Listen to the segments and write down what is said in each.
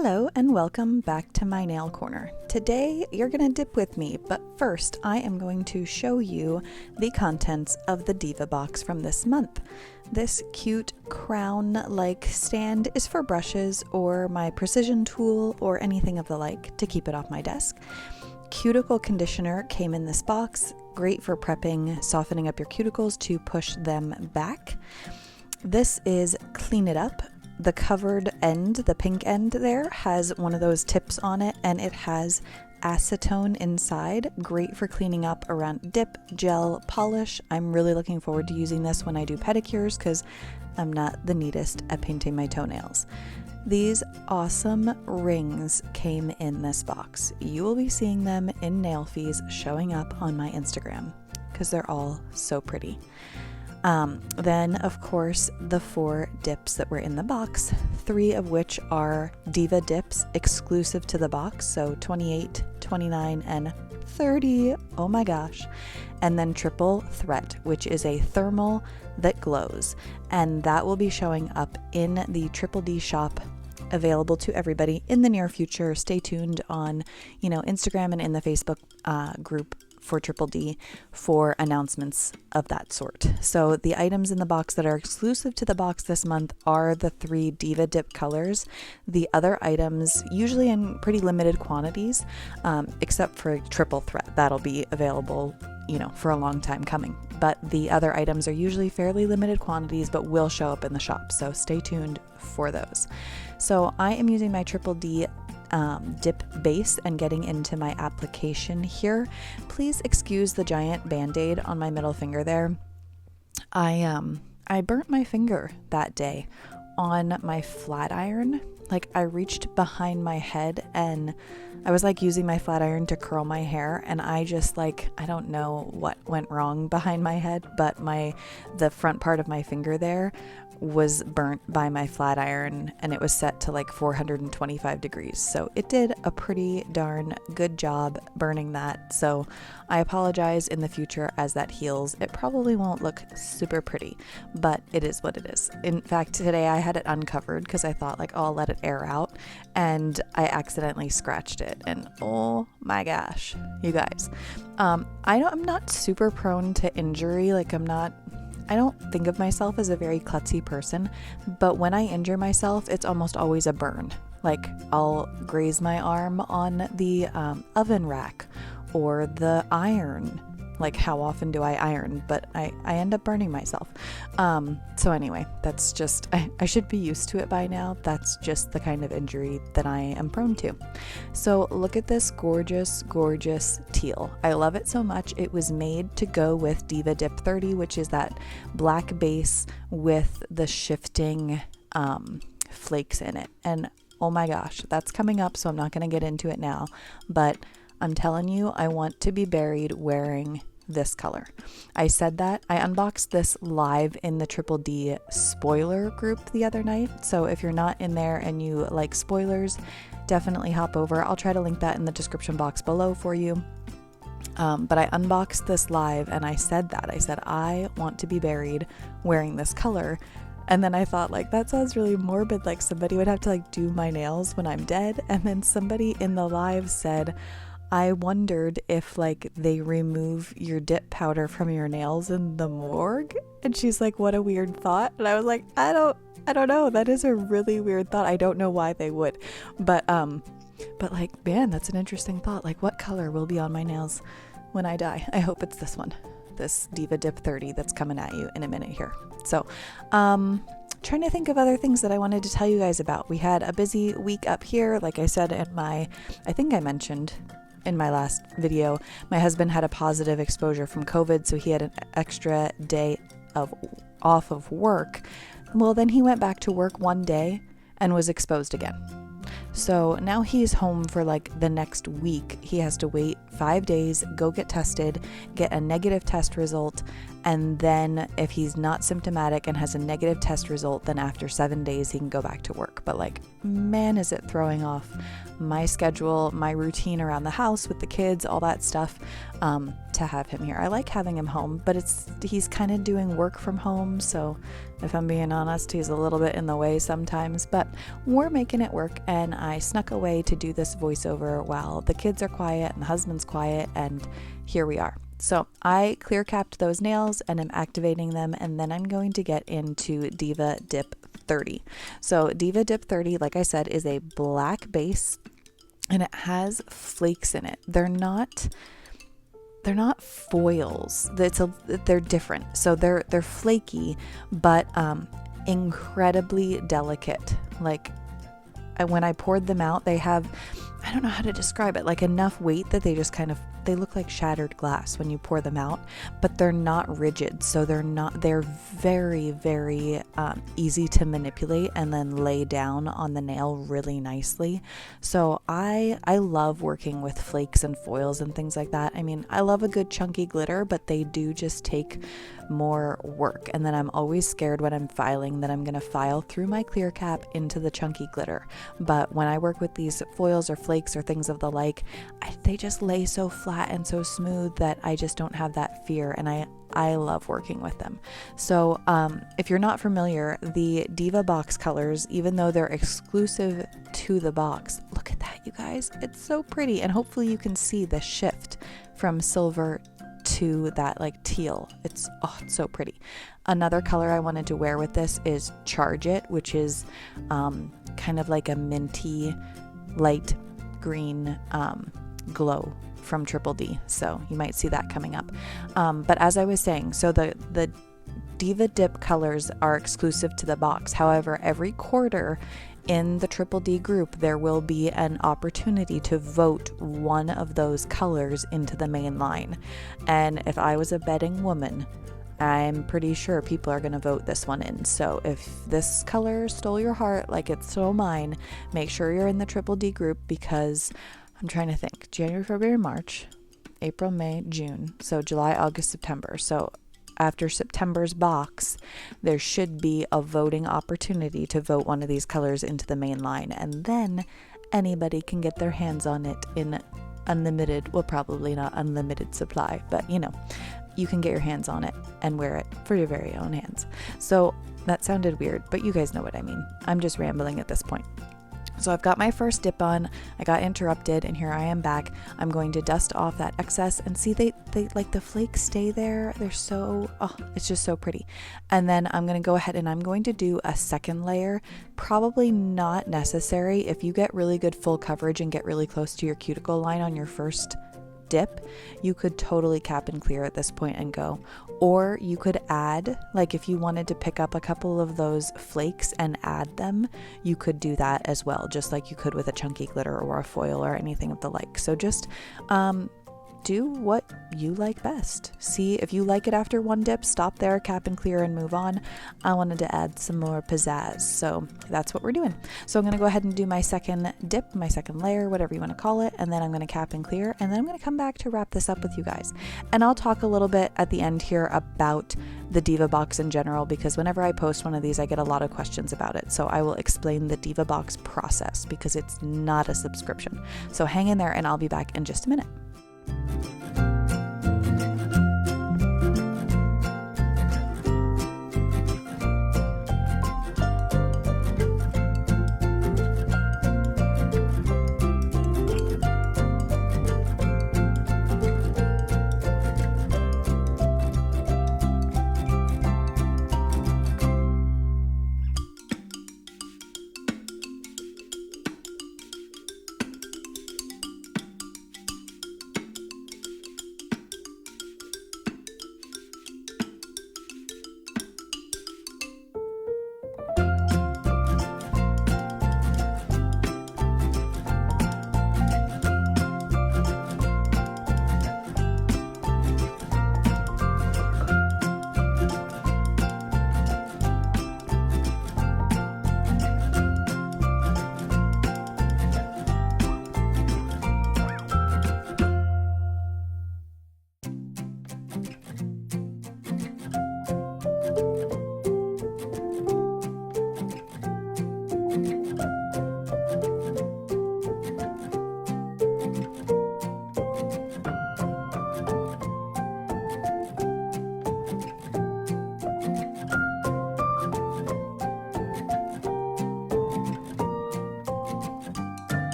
Hello and welcome back to my nail corner. Today you're going to dip with me, but first I am going to show you the contents of the Diva box from this month. This cute crown-like stand is for brushes or my precision tool or anything of the like to keep it off my desk. Cuticle conditioner came in this box, great for prepping, softening up your cuticles to push them back. This is Clean It Up. The covered end, the pink end there, has one of those tips on it and it has acetone inside. Great for cleaning up around dip, gel, polish. I'm really looking forward to using this when I do pedicures because I'm not the neatest at painting my toenails. These awesome rings came in this box. You will be seeing them in nail fees showing up on my Instagram because they're all so pretty. Then, of course, the 4 dips that were in the box, 3 of which are Diva dips exclusive to the box, so 28, 29, and 30, oh my gosh, and then Triple Threat, which is a thermal that glows, and that will be showing up in the Triple D shop, available to everybody in the near future. Stay tuned on, Instagram and in the Facebook group for Triple D for announcements of that sort. So the items in the box that are exclusive to the box this month are the 3 Diva dip colors. The other items, usually in pretty limited quantities, except for Triple Threat, that'll be available for a long time coming. But the other items are usually fairly limited quantities, but will show up in the shop. So stay tuned for those. So I am using my Triple D dip base and getting into my application here. Please excuse the giant band-aid on my middle finger there. I burnt my finger that day on my flat iron. I reached behind my head and I was using my flat iron to curl my hair, and I just I don't know what went wrong behind my head, but the front part of my finger there was burnt by my flat iron, and it was set to 425 degrees. So it did a pretty darn good job burning that. So I apologize in the future as that heals. It probably won't look super pretty, but it is what it is. In fact, today I had it uncovered because I thought I'll let it air out, and I accidentally scratched it, and oh my gosh, you guys. I'm not super prone to injury. I don't think of myself as a very klutzy person, but when I injure myself, it's almost always a burn. I'll graze my arm on the oven rack or the iron. How often do I iron? But I end up burning myself. So anyway, that's just, I should be used to it by now. That's just the kind of injury that I am prone to. So look at this gorgeous, gorgeous teal. I love it so much. It was made to go with Diva Dip 30, which is that black base with the shifting flakes in it. And oh my gosh, that's coming up, so I'm not going to get into it now. But I'm telling you, I want to be buried wearing this color. I said that. I unboxed this live in the Triple D spoiler group the other night. So if you're not in there and you like spoilers, definitely hop over. I'll try to link that in the description box below for you. But I unboxed this live and I said that. I said, I want to be buried wearing this color. And then I thought, that sounds really morbid. Somebody would have to do my nails when I'm dead. And then somebody in the live said, I wondered if they remove your dip powder from your nails in the morgue. And she's like, what a weird thought. And I was like, I don't know. That is a really weird thought. I don't know why they would. But man, that's an interesting thought. What color will be on my nails when I die? I hope it's this one, this Diva Dip 30 that's coming at you in a minute here. So, trying to think of other things that I wanted to tell you guys about. We had a busy week up here. Like I said I think I mentioned in my last video, my husband had a positive exposure from COVID, so he had an extra day off of work. Well, then he went back to work one day and was exposed again. So now he's home for the next week. He has to wait 5 days, go get tested, get a negative test result, and then if he's not symptomatic and has a negative test result, then after 7 days he can go back to work. But like, man, is it throwing off my schedule, my routine around the house with the kids, all that stuff, to have him here. I like having him home, but he's kind of doing work from home, so if I'm being honest, he's a little bit in the way sometimes, but we're making it work. And I snuck away to do this voiceover while the kids are quiet and the husband's quiet, and here we are. So I clear capped those nails and I'm activating them, and then I'm going to get into Diva Dip 30. So Diva Dip 30, like I said, is a black base and it has flakes in it. They're not foils. They're different. So they're flaky, but incredibly delicate. Like when I poured them out, they have, I don't know how to describe it, like enough weight that they just they look like shattered glass when you pour them out, but they're not rigid. So they're very, very easy to manipulate and then lay down on the nail really nicely. So I love working with flakes and foils and things like that. I mean, I love a good chunky glitter, but they do just take more work. And then I'm always scared when I'm filing that I'm going to file through my clear cap into the chunky glitter. But when I work with these foils or flakes or things of the like, they just lay so flat and so smooth that I just don't have that fear, and I love working with them. So if you're not familiar, the Diva box colors, even though they're exclusive to the box, look at that, you guys, it's so pretty. And hopefully you can see the shift from silver to that like teal. It's so pretty. Another color I wanted to wear with this is Charge It, which is kind of like a minty light green glow from Triple D. So you might see that coming up. But as I was saying, so the Diva Dip colors are exclusive to the box. However, every quarter in the Triple D group, there will be an opportunity to vote one of those colors into the main line. And if I was a betting woman, I'm pretty sure people are going to vote this one in. So if this color stole your heart like it stole mine, make sure you're in the Triple D group, because I'm trying to think. January, February, March, April, May, June. So July, August, September. So after September's box, there should be a voting opportunity to vote one of these colors into the main line. And then anybody can get their hands on it in unlimited, well, probably not unlimited supply, but you can get your hands on it and wear it for your very own hands. So that sounded weird, but you guys know what I mean. I'm just rambling at this point. So I've got my first dip on, I got interrupted, and here I am back. I'm going to dust off that excess, and see, they like the flakes stay there. They're so, it's just so pretty. And then I'm going to go ahead and I'm going to do a second layer. Probably not necessary. If you get really good full coverage and get really close to your cuticle line on your first dip, you could totally cap and clear at this point and go. Or you could add, like if you wanted to pick up a couple of those flakes and add them, you could do that as well, just like you could with a chunky glitter or a foil or anything of the like. So just do what you like best. See if you like it after one dip, stop there, cap and clear, and move on. I wanted to add some more pizzazz, so that's what we're doing. So I'm going to go ahead and do my second dip, my second layer, whatever you want to call it, and then I'm going to cap and clear, and then I'm going to come back to wrap this up with you guys. And I'll talk a little bit at the end here about the Diva box in general, because whenever I post one of these, I get a lot of questions about it. So I will explain the Diva box process, because it's not a subscription. So hang in there and I'll be back in just a minute.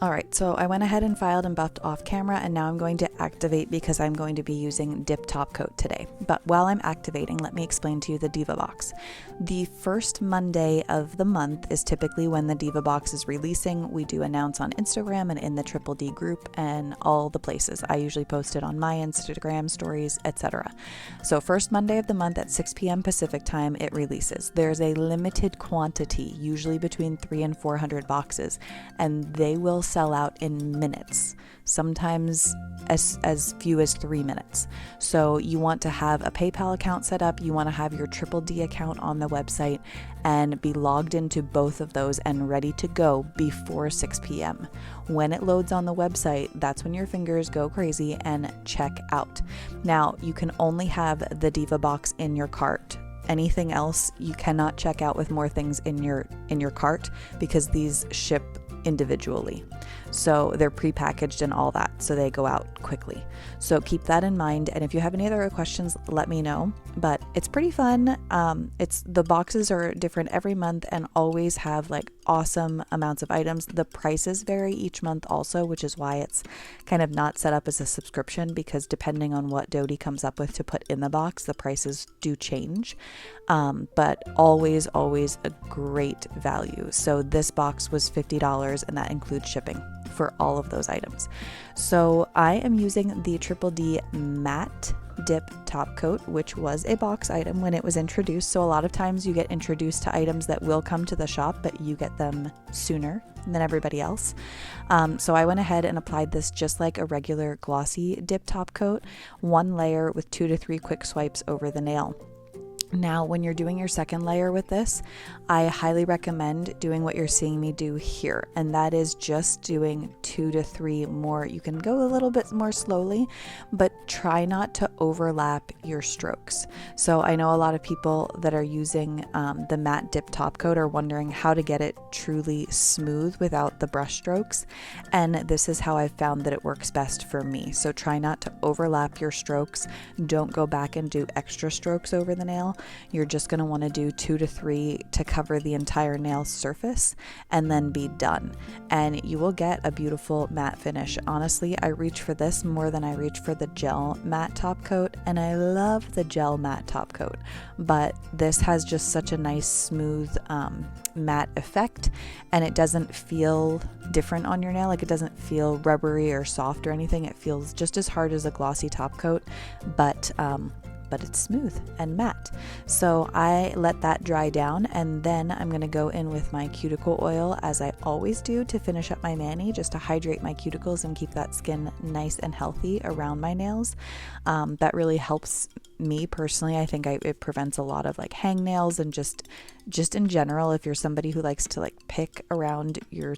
All right, so I went ahead and filed and buffed off camera, and now I'm going to activate because I'm going to be using dip top coat today. But while I'm activating, let me explain to you the Diva box. The first Monday of the month is typically when the Diva box is releasing. We do announce on Instagram and in the Triple D group and all the places. I usually post it on my Instagram stories, etc. So first Monday of the month at 6 p.m. Pacific time, it releases. There's a limited quantity, usually between 300 and 400 boxes, and they will sell out in minutes, sometimes as few as 3 minutes. So you want to have a PayPal account set up, you want to have your Triple D account on the website and be logged into both of those and ready to go before 6 p.m. When it loads on the website, that's when your fingers go crazy and check out. Now, you can only have the Diva box in your cart. Anything else, you cannot check out with more things in your cart because these ship individually. So they're prepackaged and all that, so they go out quickly. So keep that in mind, and if you have any other questions, let me know. But it's pretty fun. The boxes are different every month and always have like awesome amounts of items. The prices vary each month also, which is why it's kind of not set up as a subscription, because depending on what Dodie comes up with to put in the box, the prices do change. But always a great value. So this box was $50, and that includes shipping for all of those items. So I am using the Triple D matte dip top coat, which was a box item when it was introduced. So a lot of times you get introduced to items that will come to the shop, but you get them sooner than everybody else. So I went ahead and applied this just like a regular glossy dip top coat, one layer with 2 to 3 quick swipes over the nail. Now, when you're doing your second layer with this, I highly recommend doing what you're seeing me do here, and that is just doing 2 to 3 more. You can go a little bit more slowly, but try not to overlap your strokes. So I know a lot of people that are using the matte dip top coat are wondering how to get it truly smooth without the brush strokes, and this is how I've found that it works best for me. So try not to overlap your strokes. Don't go back and do extra strokes over the nail. You're just going to want to do 2 to 3 to cover the entire nail surface and then be done. And you will get a beautiful matte finish. Honestly, I reach for this more than I reach for the gel matte top coat, and I love the gel matte top coat, but this has just such a nice smooth matte effect, and it doesn't feel different on your nail. Like, it doesn't feel rubbery or soft or anything. It feels just as hard as a glossy top coat, but it's smooth and matte. So I let that dry down, and then I'm going to go in with my cuticle oil, as I always do, to finish up my mani, just to hydrate my cuticles and keep that skin nice and healthy around my nails. That really helps me personally. I think it prevents a lot of like hangnails, and just in general, if you're somebody who likes to like pick around your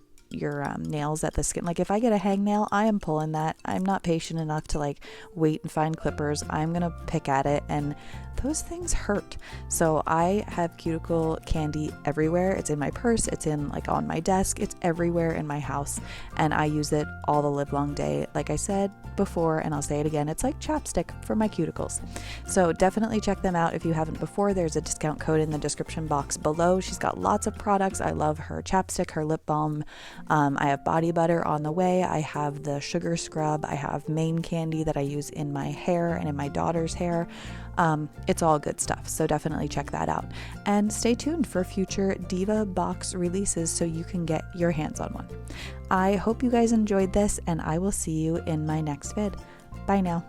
nails at the skin. Like, if I get a hangnail, I am pulling that. I'm not patient enough to like wait and find clippers. I'm gonna pick at it, and those things hurt. So I have cuticle candy everywhere. It's in my purse, it's in like on my desk, it's everywhere in my house, and I use it all the live long day. Like I said before, and I'll say it again, it's like chapstick for my cuticles. So definitely check them out if you haven't before. There's a discount code in the description box below. She's got lots of products. I love her chapstick, her lip balm. I have body butter on the way. I have the sugar scrub. I have Maine candy that I use in my hair and in my daughter's hair. It's all good stuff. So definitely check that out, and stay tuned for future Diva box releases so you can get your hands on one. I hope you guys enjoyed this, and I will see you in my next vid. Bye now.